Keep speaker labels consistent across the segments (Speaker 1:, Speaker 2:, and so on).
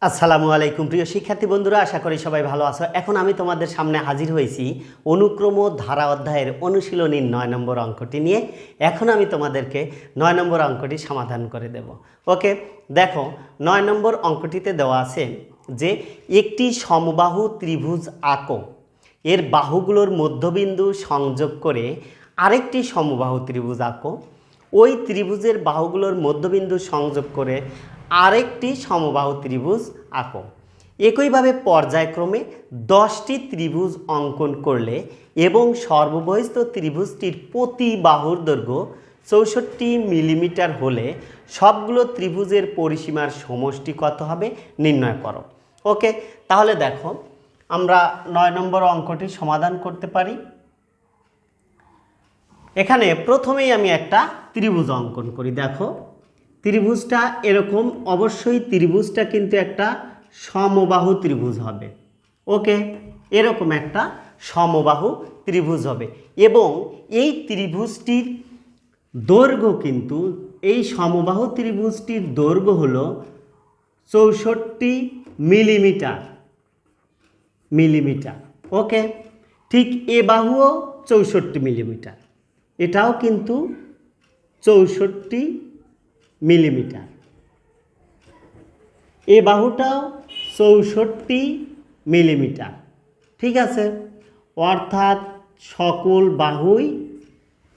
Speaker 1: আসসালামু আলাইকুম প্রিয় শিক্ষার্থী বন্ধুরা, আশা করি সবাই ভালো আছো। এখন আমি তোমাদের সামনে হাজির হয়েছি অনুক্রম ধারা অধ্যায়ের অনুশীলনীর 9 নম্বর অঙ্কটি নিয়ে। এখন আমি তোমাদেরকে 9 নম্বর অঙ্কটি সমাধান করে দেব। ওকে, দেখো 9 নম্বর অঙ্কটিতে দেওয়া আছে যে একটি সমবাহু ত্রিভুজ আঁকো, এর বাহুগুলোর মধ্যবিন্দু সংযোগ করে আরেকটি সমবাহু ত্রিভুজ আঁকো, ওই ত্রিভুজের বাহুগুলোর মধ্যবিন্দু সংযোগ করে আরেকটি সমবাহু ত্রিভুজ আঁকো। একইভাবে পর্যায়ক্রমে 10টি ত্রিভুজ অঙ্কন করলে এবং সর্ববহিস্থ ত্রিভুজটির প্রতি বাহুর দৈর্ঘ্য 64 মিলিমিটার হলে সবগুলো ত্রিভুজের পরিসীমার সমষ্টি কত হবে নির্ণয় করো। ওকে, তাহলে দেখো আমরা 9 নম্বর অঙ্কটি সমাধান করতে পারি। এখানে প্রথমেই আমি একটা ত্রিভুজ অঙ্কন করি। দেখো ত্রিভুজটা এরকম, অবশ্যই ত্রিভুজটা কিন্তু একটা সমবাহু ত্রিভুজ হবে। ওকে, এরকম একটা সমবাহু ত্রিভুজ হবে এবং এই ত্রিভুজটির দৈর্ঘ্য কিন্তু, এই সমবাহু ত্রিভুজটির দৈর্ঘ্য হলো 64 মিলিমিটার। ওকে, ঠিক এ বাহুও 64 মিলিমিটার, এটাও কিন্তু 64 মিলিমিটার, এ বাহুটাও 64 মিলিমিটার। ঠিক আছে, অর্থাৎ সকল বাহুই,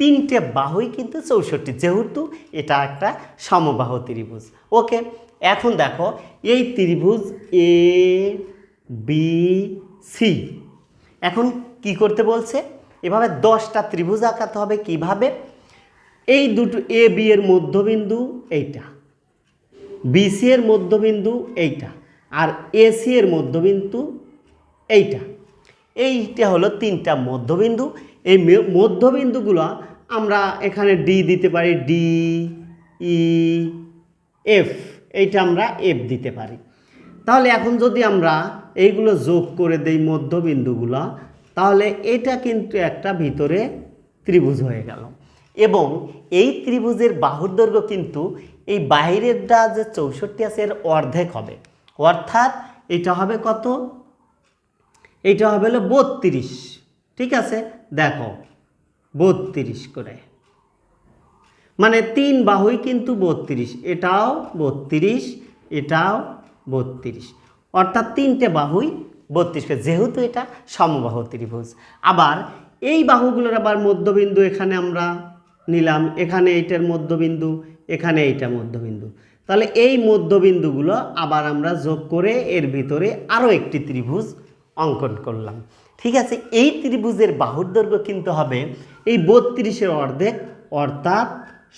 Speaker 1: তিনটে বাহুই কিন্তু 64, যেহেতু এটা একটা সমবাহু ত্রিভুজ। ওকে, এখন দেখো এই ত্রিভুজ এ বি সি, এখন কি করতে বলছে, এভাবে 10টা ত্রিভুজ আঁকাতে হবে। কিভাবে? এই দুটো এ বি এর মধ্যবিন্দু এইটা, বিসি এর মধ্যবিন্দু এইটা, আর এসি এর মধ্যবিন্দু এইটা। এইটা হলো তিনটা মধ্যবিন্দু। এই মধ্যবিন্দুগুলো আমরা এখানে ডি দিতে পারি, ডি ই এফ, এইটা আমরা এফ দিতে পারি। তাহলে এখন যদি আমরা এইগুলো যোগ করে দেই মধ্যবিন্দুগুলো, তাহলে এটা কিন্তু একটা ভিতরে ত্রিভুজ হয়ে গেল এবং এই ত্রিভুজের বাহুর দৈর্ঘ্য কিন্তু এই বাইরেরটা যে 64 আছে এর অর্ধেক হবে, অর্থাৎ এটা হবে কত, এইটা হবে হলো 32। ঠিক আছে, দেখো 32 করে, মানে তিন বাহুই কিন্তু 32, এটাও 32, এটাও 32, অর্থাৎ তিনটে বাহুই 32 করে, যেহেতু এটা সমবাহু ত্রিভুজ। আবার এই বাহুগুলোর আবার মধ্যবিন্দু এখানে আমরা নিলাম, এখানে এইটার মধ্যবিন্দু, এখানে এইটা মধ্যবিন্দু, তাহলে এই মধ্যবিন্দুগুলো আবার আমরা যোগ করে এর ভিতরে আরও একটি ত্রিভুজ অঙ্কন করলাম। ঠিক আছে, এই ত্রিভুজের বাহুর দৈর্ঘ্য কিন্তু হবে এই 32-এর অর্ধেক, অর্থাৎ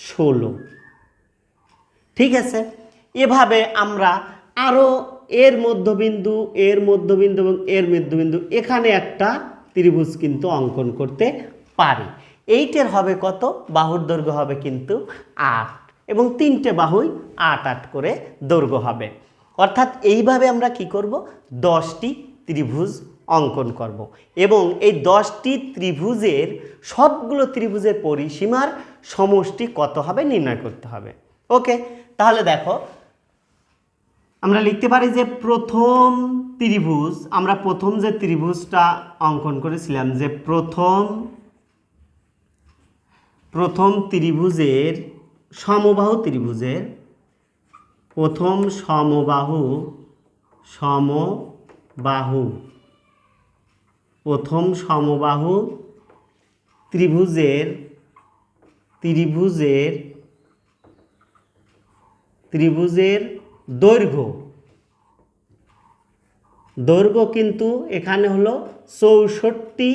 Speaker 1: 16। ঠিক আছে, এভাবে আমরা আরও এর মধ্যবিন্দু, এর মধ্যবিন্দু এবং এর মধ্যবিন্দু, এখানে একটা ত্রিভুজ কিন্তু অঙ্কন করতে পারি। এইটার হবে কত, বাহুর দৈর্ঘ্য হবে কিন্তু 8 এবং তিনটে বাহুই 8 করে দৈর্ঘ্য হবে। অর্থাৎ এইভাবে আমরা কি করব, 10টি ত্রিভুজ অঙ্কন করব এবং এই 10টি ত্রিভুজের সবগুলো ত্রিভুজের পরিসীমার সমষ্টি কত হবে নির্ণয় করতে হবে। ওকে, তাহলে দেখো আমরা লিখতে পারি যে প্রথম ত্রিভুজ, আমরা প্রথম যে ত্রিভুজটা অঙ্কন করেছিলাম, যে প্রথম ত্রিভুজের সমবাহু ত্রিভুজের প্রথম সমবাহু প্রথম সমবাহু ত্রিভুজের দৈর্ঘ্য কিন্তু এখানে হলো 64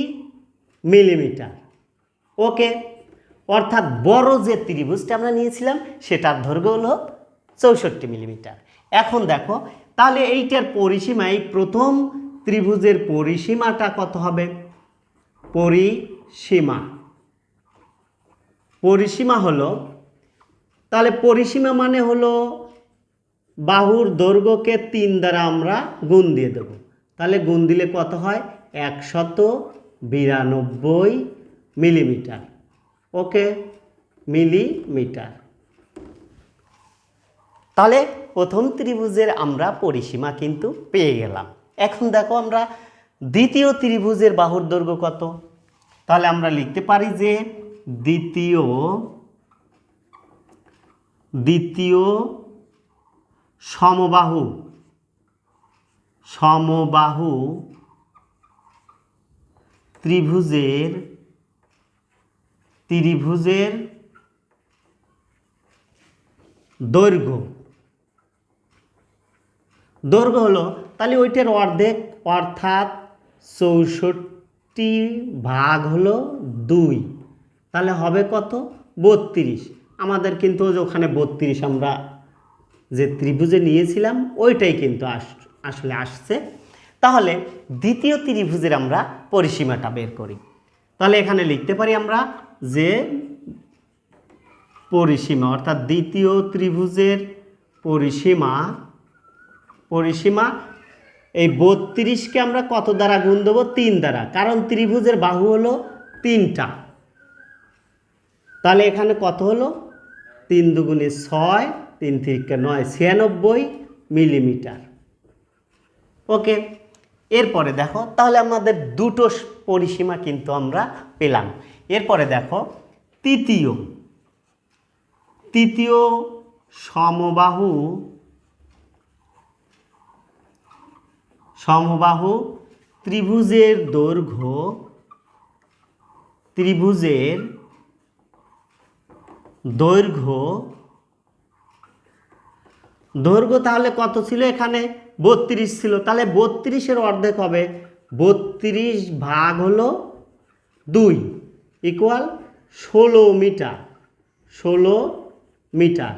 Speaker 1: মিলিমিটার। ওকে, অর্থাৎ বড় যে ত্রিভুজটা আমরা নিয়েছিলাম সেটার দৈর্ঘ্য হলো 64 মিলিমিটার। এখন দেখো তাহলে এইটার পরিসীমা, এই প্রথম ত্রিভুজের পরিসীমাটা কত হবে, পরিসীমা হলো, তাহলে পরিসীমা মানে হলো বাহুর দৈর্ঘ্যকে 3 দ্বারা আমরা গুণ দিয়ে দেব, তাহলে গুণ দিলে কত হয়, 192 মিলিমিটার। ওকে, মিলিমিটার। তাহলে প্রথম ত্রিভুজের আমরা পরিসীমা কিন্তু পেয়ে গেলাম। এখন দেখো আমরা দ্বিতীয় ত্রিভুজের বাহুর দৈর্ঘ্য কত। তাহলে আমরা লিখতে পারি যে দ্বিতীয় সমবাহু ত্রিভুজের দৈর্ঘ্য হলো, তাহলে ওইটার অর্ধেক অর্থাৎ 64 ভাগ হলো 2, তাহলে হবে কত 32। আমাদের কিন্তু ওখানে 32 আমরা যে ত্রিভুজে নিয়েছিলাম ওইটাই কিন্তু আসলে আসছে। তাহলে দ্বিতীয় ত্রিভুজের আমরা পরিসীমাটা বের করি। তাহলে এখানে লিখতে পারি আমরা যে পরিসীমা অর্থাৎ দ্বিতীয় ত্রিভুজের পরিসীমা এই 32কে আমরা কত দ্বারা গুণ দেবো 3 দ্বারা, কারণ ত্রিভুজের বাহু হলো 3টা। তাহলে এখানে কত হলো 3 দুগুণে 6, 3 থেকে 9, 96 মিলিমিটার। ওকে, এরপরে দেখো তাহলে আমাদের দুটো পরিসীমা কিন্তু আমরা পেলাম। এরপরে দেখো তৃতীয় সমবাহু ত্রিভুজের দৈর্ঘ্য তাহলে কত ছিল, এখানে 32 ছিল, তাহলে 32-এর অর্ধেক হবে 32 ভাগ হলো 2 ইকুয়াল 16 মিটার।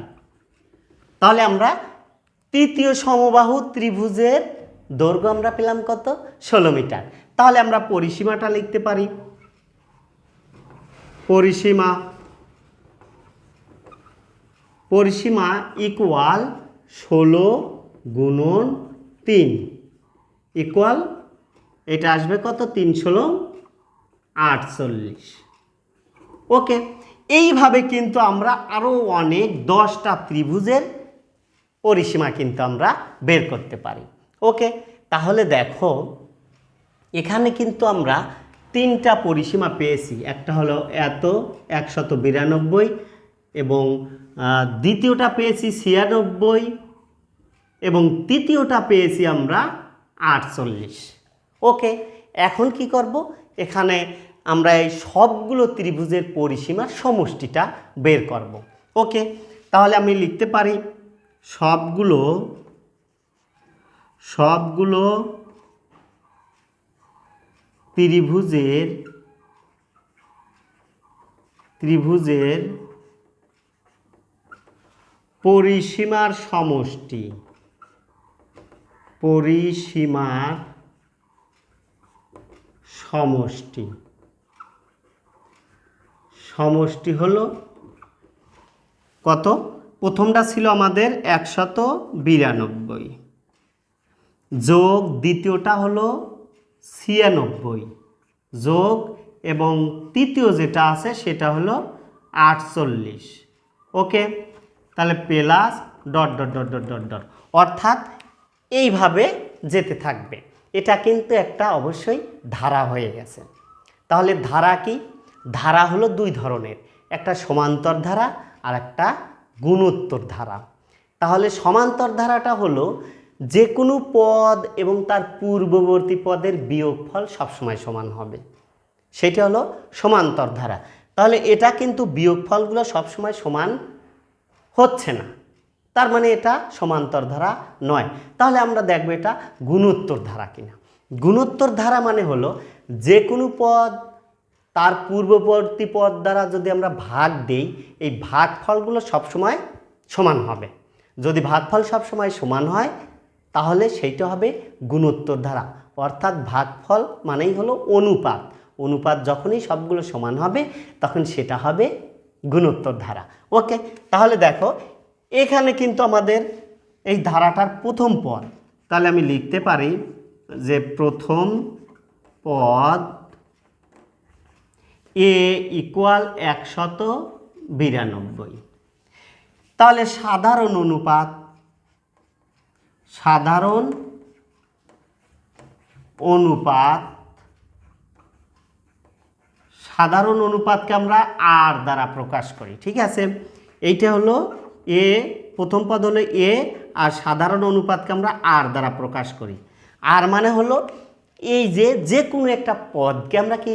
Speaker 1: তাহলে আমরা তৃতীয় সমবাহু ত্রিভুজের দৈর্ঘ্য আমরা পেলাম কত 16 মিটার। তাহলে আমরা পরিসীমাটা লিখতে পারি, পরিসীমা ইকুয়াল 16 গুণন 3 ইকুয়াল এটা আসবে কত 3 × 48। ওকে, এইভাবে কিন্তু আমরা আরও অনেক 10টা ত্রিভুজের পরিসীমা কিন্তু আমরা বের করতে পারি। ওকে, তাহলে দেখো এখানে কিন্তু আমরা 3টা পরিসীমা পেয়েছি। একটা হলো 192 এবং দ্বিতীয়টা পেয়েছি 96 এবং তৃতীয়টা পেয়েছি আমরা 48। ওকে, এখন কি করব, এখানে আমরা এই সবগুলো ত্রিভুজের পরিসীমার সমষ্টিটা বের করব। ওকে, তাহলে আমি লিখতে পারি সবগুলো ত্রিভুজের পরিসীমার সমষ্টি হলো কত, প্রথমটা ছিল আমাদের 192 যোগ দ্বিতীয়টা হলো 96 যোগ এবং তৃতীয় যেটা আছে সেটা হলো 48। ওকে, তাহলে plus dot dot dot dot dot dot, অর্থাৎ এইভাবে যেতে থাকবে। এটা কিন্তু একটা অবশ্যই ধারা হয়ে গেছে। তাহলে ধারা কি, ধারা হলো 2 ধরনের, একটা সমান্তর ধারা আর একটা গুণোত্তর ধারা। তাহলে সমান্তর ধারাটা হলো যে কোনো পদ এবং তার পূর্ববর্তী পদের বিয়োগফল সবসময় সমান হবে, সেটা হলো সমান্তর ধারা। তাহলে এটা কিন্তু বিয়োগফলগুলো সবসময় সমান হচ্ছে না, তার মানে এটা সমান্তর ধারা নয়। তাহলে আমরা দেখব এটা গুণোত্তর ধারা কিনা। গুণোত্তর ধারা মানে হলো যে কোনো পদ তার পূর্ববর্তী পদ দ্বারা যদি আমরা ভাগ দেই, এই ভাগফলগুলো সবসময় সমান হবে। যদি ভাগফল সবসময় সমান হয় তাহলে সেইটা হবে গুণোত্তর ধারা, অর্থাৎ ভাগফল মানেই হলো অনুপাত। অনুপাত যখনই সবগুলো সমান হবে তখন সেটা হবে গুণোত্তর ধারা। ওকে, তাহলে দেখো এখানে কিন্তু আমাদের এই ধারাটার প্রথম পদ, তাহলে আমি লিখতে পারি যে প্রথম পদ এ ইকুয়াল 192। তাহলে সাধারণ অনুপাত সাধারণ অনুপাত, সাধারণ অনুপাতকে আমরা আর দ্বারা প্রকাশ করি। ঠিক আছে, এইটা হলো এ, প্রথম পদ হলো এ, আর সাধারণ অনুপাতকে আমরা আর দ্বারা প্রকাশ করি। আর মানে হলো এই যে কোনো একটা পদকে আমরা কি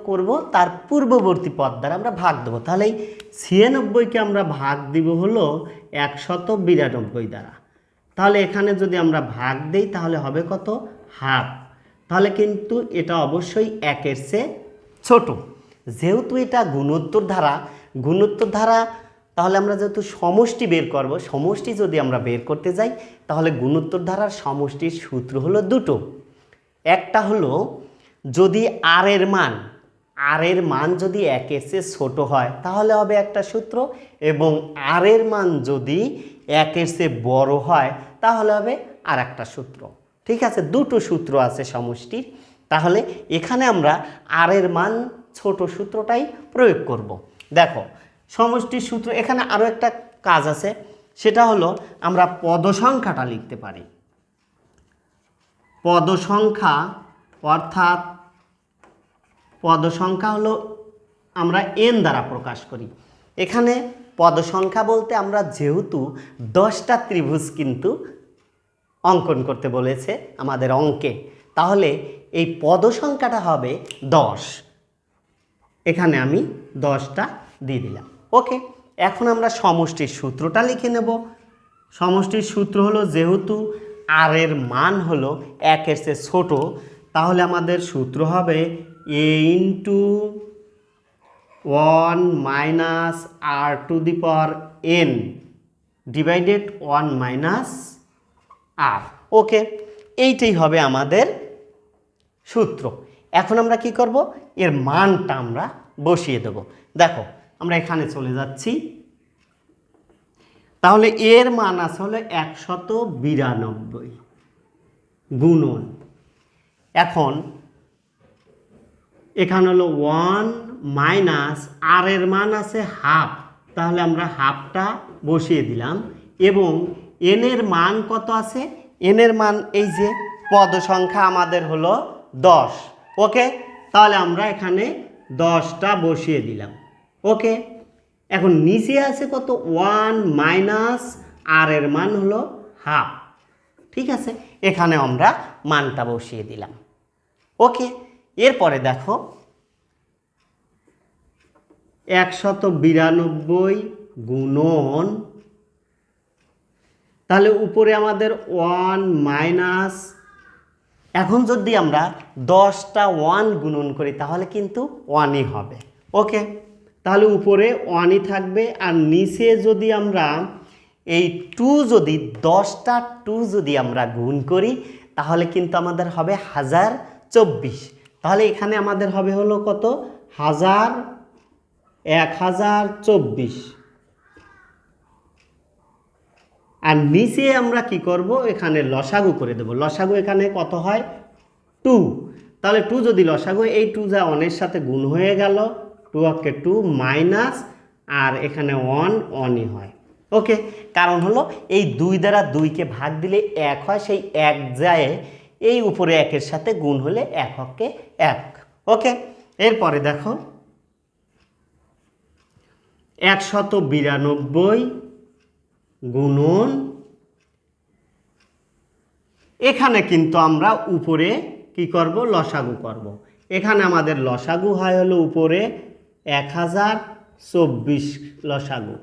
Speaker 1: করব, তার পূর্ববর্তী পদ দ্বারা আমরা ভাগ দেবো। তাহলে এই 96কে আমরা ভাগ দিব হলো 192 দ্বারা। তাহলে এখানে যদি আমরা ভাগ দেই তাহলে হবে কত, হাফ। তাহলে কিন্তু এটা অবশ্যই 1-এর চেয়ে ছোট। যেহেতু এটা গুণোত্তর ধারা, তাহলে আমরা যেহেতু সমষ্টি বের করব, সমষ্টি যদি আমরা বের করতে যাই তাহলে গুণোত্তর ধারার সমষ্টির সূত্র হলো দুটো। একটা হলো যদি আর এর মান যদি 1-এর চেয়ে ছোট হয় তাহলে হবে একটা সূত্র, এবং আর এর মান যদি 1-এর চেয়ে বড় হয় তাহলে হবে আর একটা সূত্র। ঠিক আছে, দুটো সূত্র আছে সমষ্টির। তাহলে এখানে আমরা আর এর মান ছোট সূত্রটাই প্রয়োগ করব। দেখো সমষ্টির সূত্র, এখানে আরও একটা কাজ আছে, সেটা হলো আমরা পদসংখ্যাটা লিখতে পারি। পদসংখ্যা, অর্থাৎ পদসংখ্যা হলো আমরা n দ্বারা প্রকাশ করি। এখানে পদসংখ্যা বলতে আমরা যেহেতু 10টা ত্রিভুজ কিন্তু অঙ্কন করতে বলেছে আমাদের অঙ্কে, তাহলে এই পদসংখ্যাটা হবে 10। এখানে আমি 10টা দিয়ে দিলাম। ওকে, এখন আমরা সমষ্টির সূত্রটা লিখে নেব। সমষ্টির সূত্র হলো যেহেতু আর এর মান হলো 1-এর চেয়ে ছোট, তাহলে আমাদের সূত্র হবে a into 1 minus r to the power n divided 1 minus r। ওকে, এইটাই হবে আমাদের সূত্র। এখন আমরা কি করব, এর মানটা আমরা বসিয়ে দেব। দেখো আমরা এখানে চলে যাচ্ছি, তাহলে এর মান আছে হলো 192 গুণন, এখন এখানে হলো 1 মাইনাস আর এর মান আছে হাফ, তাহলে আমরা হাফটা বসিয়ে দিলাম, এবং এন এর মান কত আছে, এন এর মান এই যে পদ সংখ্যা আমাদের হলো 10। ওকে, তাহলে আমরা এখানে 10টা বসিয়ে দিলাম। ওকে, এখন নিচে আছে কত, 1 মাইনাস আর এর মান হলো হাফ। ঠিক আছে, এখানে আমরা মানটা বসিয়ে দিলাম। ওকে, এরপরে দেখো 192 গুণন, তাহলে উপরে আমাদের 1 মাইনাস, এখন যদি আমরা 10টা 1 গুণন করি তাহলে কিন্তু 1ই হবে। ওকে, তাহলে উপরে 1ই থাকবে, আর নিচে যদি আমরা এই 2 যদি 10টা 2 যদি আমরা গুণ করি তাহলে কিন্তু আমাদের হবে 1024। তাহলে এখানে আমাদের হবে হলো কত, 1024। আর নিচে আমরা কি করব, এখানে লসাগু করে দেব। লসাগু এখানে কত হয়, 2। তাহলে 2 যদি লসাগু, এই 2 যা 1-এর সাথে গুণ হয়ে গেল, 2 2 মাইনাস, আর এখানে 1ই হয়। ওকে, কারণ হলো এই 2 দ্বারা 2কে ভাগ দিলে 1 হয়, সেই 1 যায় এই উপরে 1-এর সাথে গুণ হলে 1 1। ওকে, এরপরে দেখো 192 গুণন, এখানে কিন্তু আমরা উপরে কি করব, লসাগু করব। এখানে আমাদের লসাগু হয় হলো উপরে 1024 লসাগু।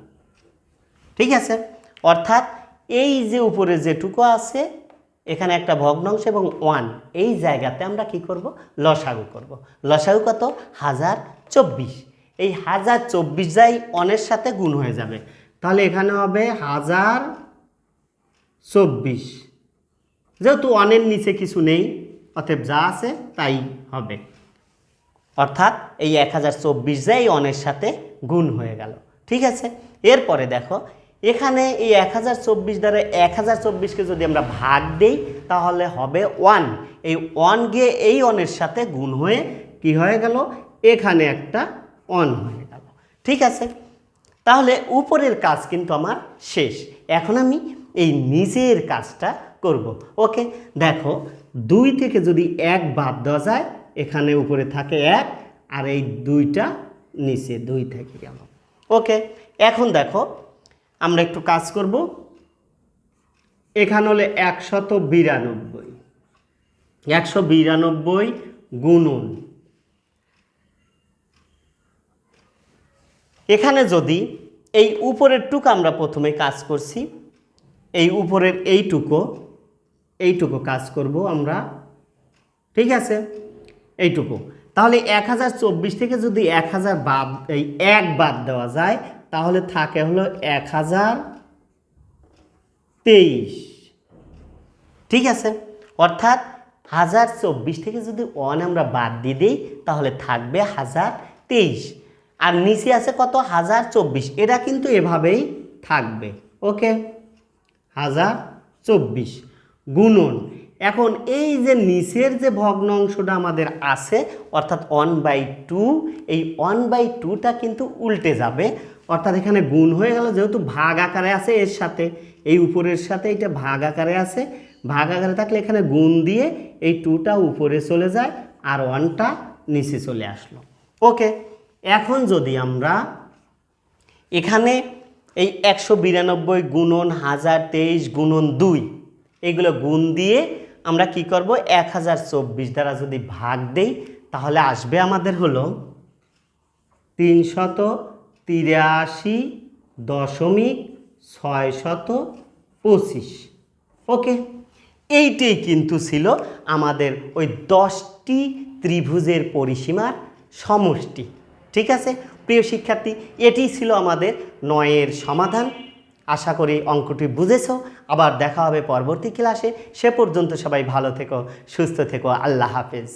Speaker 1: ঠিক আছে, অর্থাৎ এই যে উপরে যেটুকু আছে এখানে একটা ভগ্নাংশ এবং 1, এই জায়গাতে আমরা কি করব, লসাগু করব। লসাগু কত, 1024। এই 1024 যাই 1-এর সাথে গুণ হয়ে যাবে, তাহলে এখানে হবে 1024। যেহেতু 1-এর নিচে কিছু নেই, অতএব যা আছে তাই হবে, অর্থাৎ এই 1024 যাই 1-এর সাথে গুণ হয়ে গেল। ঠিক আছে, এরপরে দেখো এখানে এই 1024 দ্বারা 1024কে যদি আমরা ভাগ দেই তাহলে হবে 1। এই 1 গিয়ে এই 1-এর সাথে গুণ হয়ে কি হয়ে গেল, এখানে একটা 1 হয়ে গেল। ঠিক আছে, তাহলে উপরের কাজ কিন্তু আমার শেষ। এখন আমি এই নিচের কাজটা করব। ওকে, দেখো 2 থেকে যদি 1 বাদ দেওয়া যায়, এখানে উপরে থাকে 1 আর এই 2টা নিচে 2 থেকে গেল। ওকে, এখন দেখো আমরা একটু কাজ করব। এখানে হলে 192, 192 গুণন, এখানে যদি এই উপরের টুকু আমরা প্রথমে কাজ করছি, এই উপরের এইটুকু কাজ করব আমরা, ঠিক আছে, এইটুকু। তাহলে 1024 থেকে যদি 1000 বাদ, এই 1 বাদ দেওয়া যায়, তাহলে থাকে হলো 1023, ঠিক আছে। অর্থাৎ 1024 থেকে যদি 1 আমরা বাদ দিয়ে দিই, তাহলে থাকবে 1023, আর নিচে আছে কত 1024, এটা কিন্তু এভাবেই থাকবে। ওকে, 1024 গুণন, এখন এই যে নিচের যে ভগ্ন অংশটা আমাদের আছে অর্থাৎ 1/2, এই 1/2টা কিন্তু উল্টে যাবে, অর্থাৎ এখানে গুণ হয়ে গেল, যেহেতু ভাগ আকারে আছে এর সাথে, এই উপরের সাথে এটা ভাগ আকারে আছে, ভাগ আকারে থাকলে এখানে গুণ দিয়ে এই 2টা উপরে চলে যায় আর 1টা নিচে চলে আসলো। ওকে, এখন যদি আমরা এখানে এই 192 গুণন 1023 গুণন 2 এগুলো গুণ দিয়ে আমরা কি করব, 1024 দ্বারা যদি ভাগ দেই, তাহলে আসবে আমাদের হলো 383.625। ওকে, এইটাই কিন্তু ছিল আমাদের ওই 10টি ত্রিভুজের পরিসীমার সমষ্টি। ঠিক আছে প্রিয় শিক্ষার্থী, এটি ছিল আমাদের 9-এর সমাধান। আশা করি অঙ্কটি বুঝেছো। আবার দেখা হবে পরবর্তী ক্লাসে। সে পর্যন্ত সবাই ভালো থেকো, সুস্থ থেকো। আল্লাহ হাফেজ।